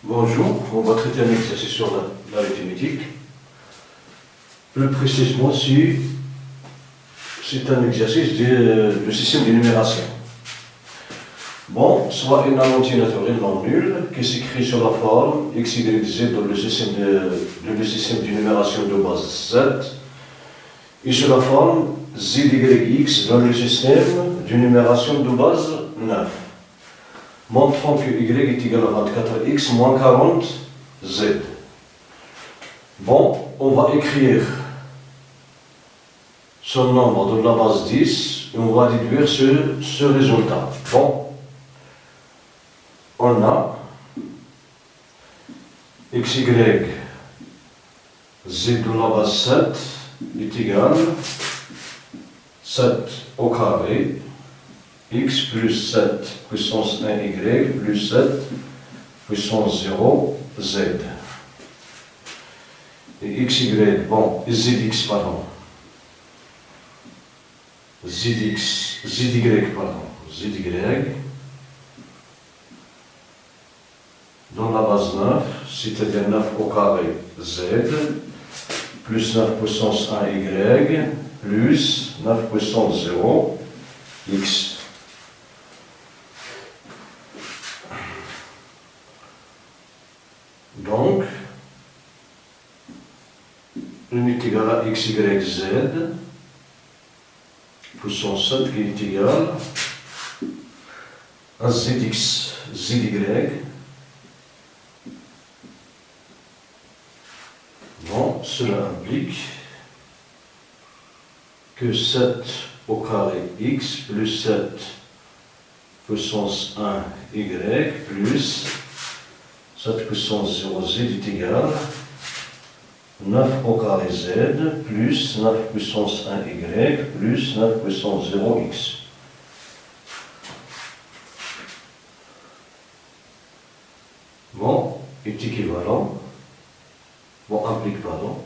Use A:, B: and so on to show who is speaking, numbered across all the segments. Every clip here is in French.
A: Bonjour, on va traiter un exercice sur l'arithmétique. Plus précisément, c'est un exercice du système de numération. Bon, soit une entier naturelle non nulle qui s'écrit sur la forme x, y, z dans le système de numération de base z et sur la forme z, y, x dans le système de numération de base 9. Montrons que y est égal à 24x moins 40z. Bon, on va écrire ce nombre de la base 10 et on va déduire ce résultat. Bon, on a xy z de la base 7 est égal à 7 au carré x plus 7 puissance 1y plus 7 puissance 0 z. Et xy, bon, zx, pardon. zy, pardon. zy dans la base 9, c'est-à-dire 9 au carré z, plus 9 puissance 1y, plus 9 puissance 0 x. Donc, n est égal à xy z, puissance 7 qui est égal à zx, zy. Bon, cela implique que 7 au carré x plus 7 puissance 1 y plus 7 puissance 0 z est égal à 9 au carré z plus 9 puissance 1 y plus 9 puissance 0 x. Bon, est équivalent. Bon, implique, pardon.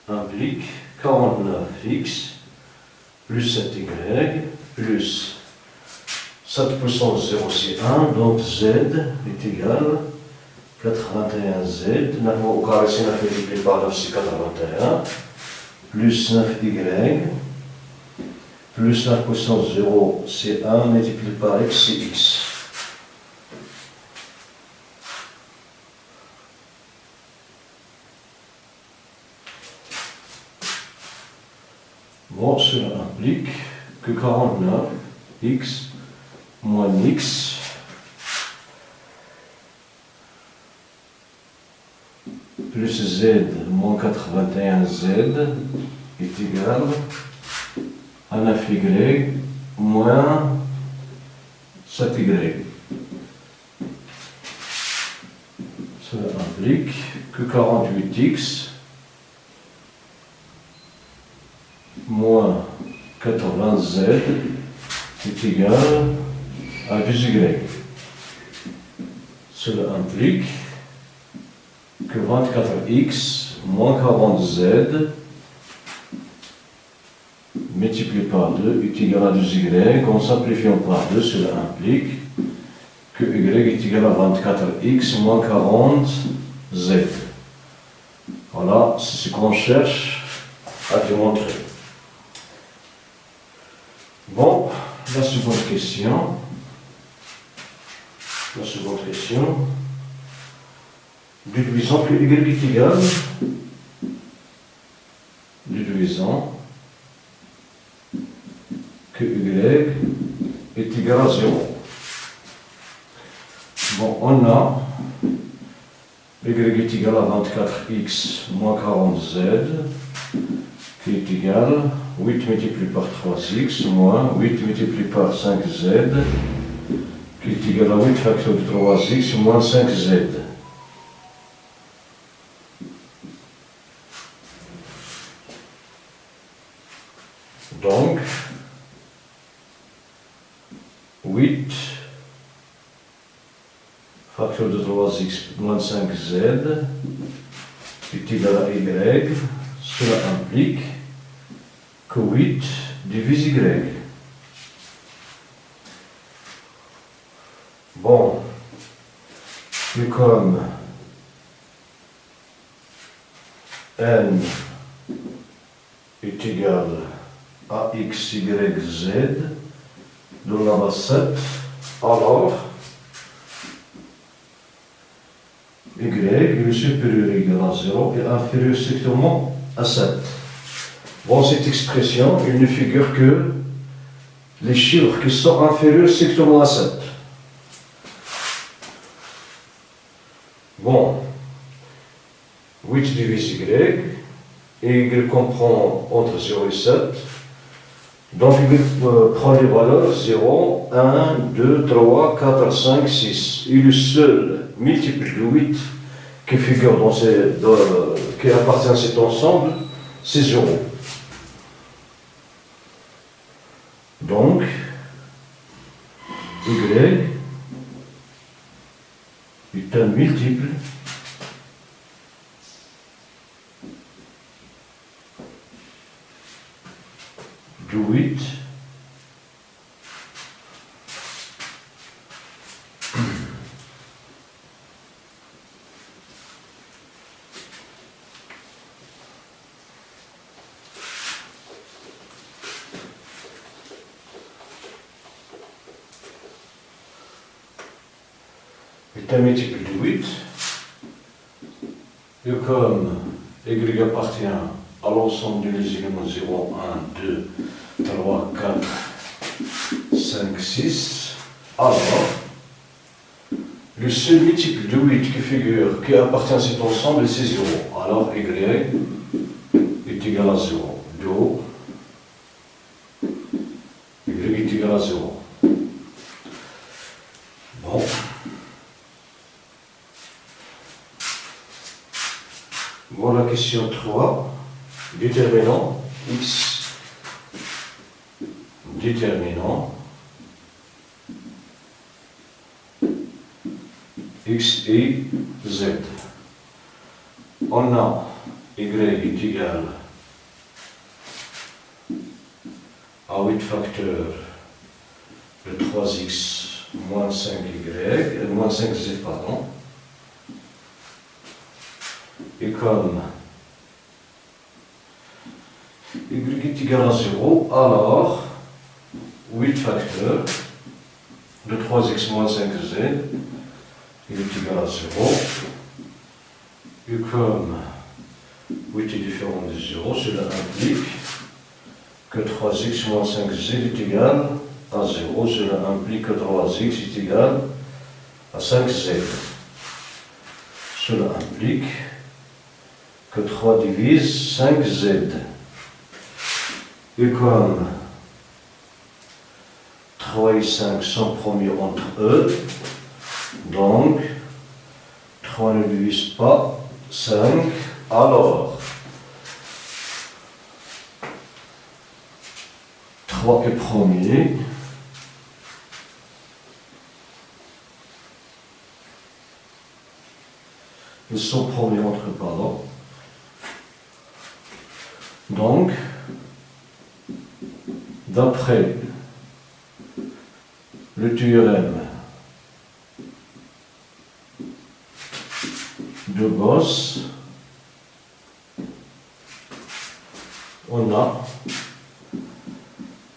A: Implique 49x plus 7y plus 7 puissance 0 c'est 1, donc z est égal à 81z, 9 au carré c'est 9 multiplié par 9 c'est 81, plus 9y, plus 9 puissance 0 c'est 1, multiplié par x c'est x. Bon, cela implique que 49x moins x plus z moins 81z est égal à 9y moins 7y. Cela implique que 48x moins 80z est égal à 2y. Cela implique que 24x moins 40z multiplié par 2 est égal à 2y. En simplifiant par 2, cela implique que y est égal à 24x moins 40z. Voilà, c'est ce qu'on cherche à démontrer. Bon, la seconde question. Déduisons que y est égal. Déduisons que y est égal à 0. Bon, on a y est égal à 24x moins 40z qui est égal à 8 multiplié par 3x moins 8 multiplié par 5z qui est égal à 8 facteur de 3x moins 5z. Donc, 8 facteur de 3x moins 5z est égal à y. Cela implique que 8 divise y. Bon, et comme n est égal à x, y, z, de la base 7, alors y est supérieur ou égal à 0 et inférieur strictement à 7. Bon, cette expression, il ne figure que les chiffres qui sont inférieurs strictement à 7. Bon, 8 divise y, et y comprend entre 0 et 7. Donc y prend les valeurs 0, 1, 2, 3, 4, 5, 6. Et le seul multiple de 8 qui figure qui appartient à cet ensemble, c'est 0. Donc, y est un multiple de 8 est un multiple de 8 et comme y appartient à l'ensemble des éléments 0, 1, 2, 3, 4, 5, 6, alors le seul multiple de 8 qui appartient à cet ensemble, c'est 0. Alors y est égal à 0. Do y est égal à 0. Bon. Voilà question 3. Déterminant x, déterminant x et z. On a y est égal à 8 facteurs de 3x moins 5y, moins 5z, pardon. Et comme y est égal à 0, alors 8 facteurs de 3x moins 5z, il est égal à 0. Et comme 8 est différent de 0, cela implique que 3x moins 5z est égal à 0. Cela implique que 3x est égal à 5z. Cela implique que 3 divise 5z. Et comme 3 et 5 sont promis entre eux, donc 3 ne divise pas 5, alors 3 est premier, ils sont promis entre eux, pardon. Donc, d'après le théorème de Gauss, on a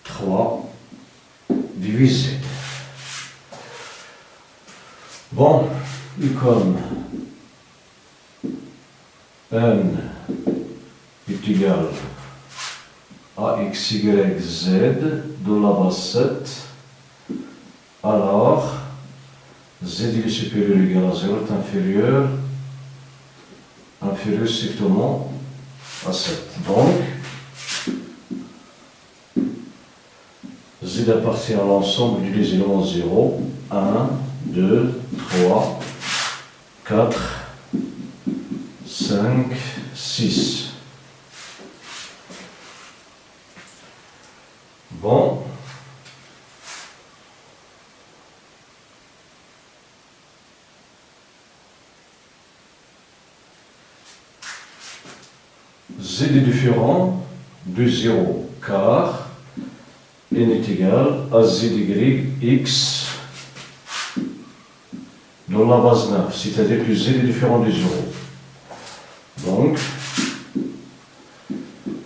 A: 3 divisé. Bon, et comme n est égal à x, y, z de la base 7, alors z est supérieur ou égal à 0 est inférieur strictement à 7. Donc, z appartient à l'ensemble des éléments 0, 1, 2, 3, 4, 5, 6. Bon. Z est différent de 0 car n est égal à zy x dans la base 9, c'est-à-dire que z est différent de 0. Donc,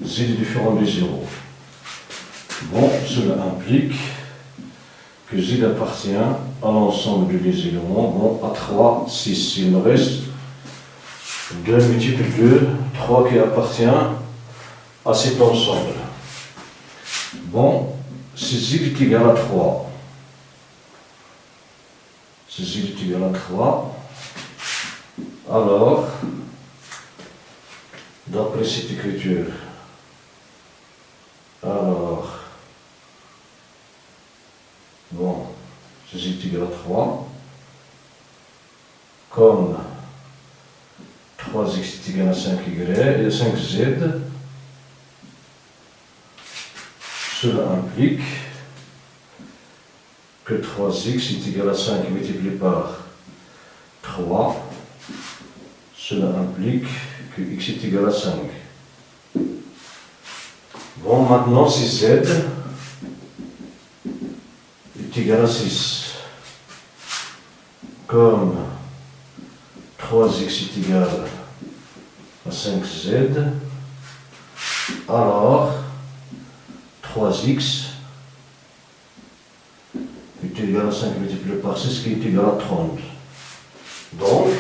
A: z est différent de 0. Bon, cela implique que z appartient à l'ensemble des éléments, bon, à 3, 6. Il me reste 2 multiple 2, 3 qui appartient à cet ensemble. Bon, si z est égal à 3, si z est égal à 3, alors, d'après cette écriture, alors, bon, si z est égal à 3, comme 3x est égal à 5y et 5z, cela implique que 3x est égal à 5 multiplié par 3, cela implique que x est égal à 5. Bon, maintenant, si z est égal à 6, comme 3x est égal à 5z, alors 3x est égal à 5 multiplié par 6 qui est égal à 30. Donc,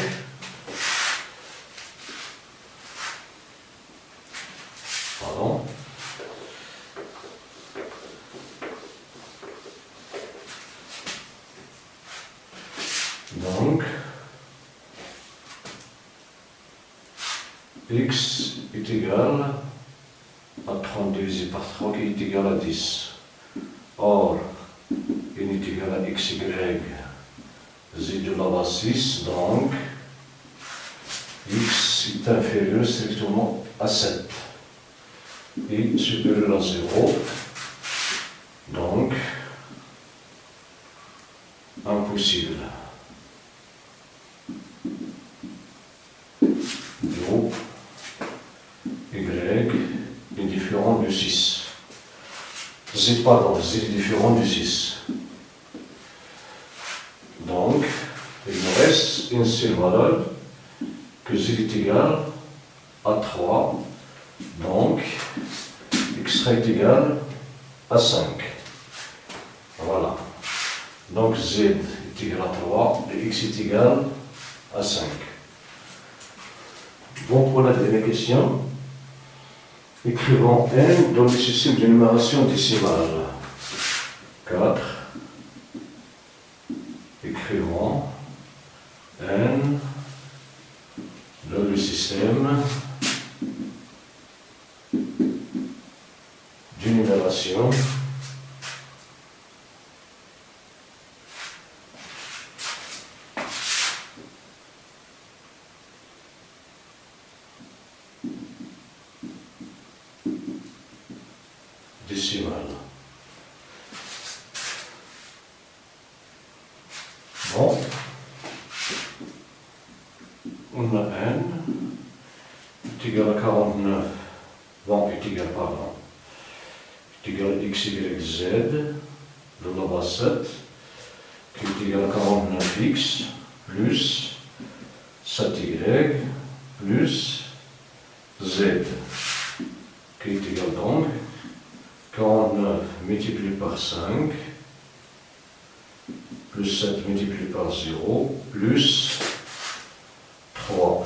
A: pardon, donc, x est égal à 30 divisé par 3 qui est égal à 10. Or, il est égal à xy, z de la base 6, donc x est inférieur strictement à 7 et supérieur à 0, donc impossible. Groupe y est différent de 6. Z, pardon, z est différent de 6. Donc, il me reste une seule valeur, que z est égal à 3, donc x sera égal à 5. Voilà. Donc z est égal à 3 et x est égal à 5. Bon, pour la dernière question, écrivons n dans le système de numération décimale. 4. Écrivons n dans le système de numération décimale. Bon, on a n est égal à 49, bon, est égal, pardon, est égal à x, y, z de la base 7, qui est égal à 49x plus 7y plus z, qui est égal donc 49 multiplié par 5 plus 7 multiplié par 0 plus 3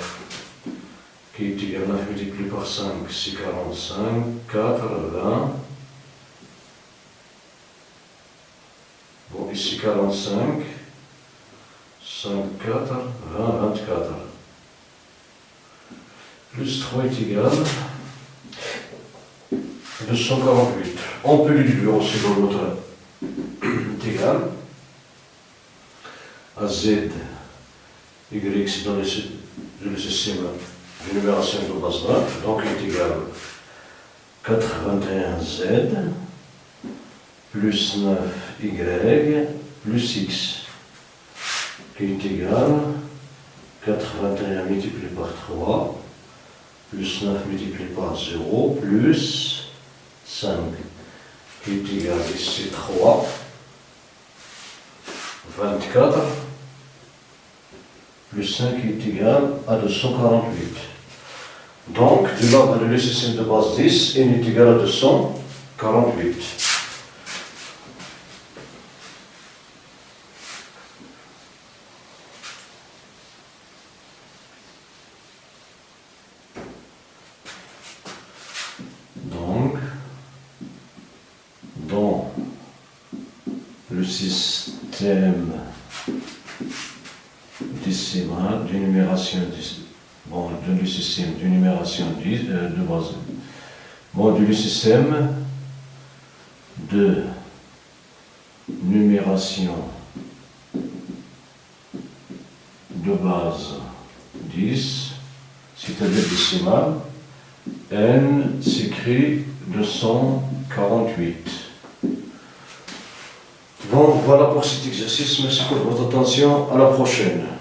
A: qui est égal à 9 multiplié par 5, c'est 45, 4, 20. Bon, ici 45, 5, 4, 20, 24. Plus 3 est égal à 248. On peut le déduire aussi dans l'autre. Est égal à z, y, c'est dans le système de numération de base 9, donc il est égal à 81z plus 9y plus x, qui est égal à 81 multiplié par 3 plus 9 multiplié par 0 plus 5, qui est égal ici 3, 24, plus 5 est égal à 248. Donc, du lambda de l'UCSM de base 10, n est égal à 248. Donc, dans le système décimal d'une numération du système d'une numération de base du système de numération de base 10, c'est-à-dire décimale, n s'écrit 248. Bon, voilà pour cet exercice. Merci pour votre attention. À la prochaine.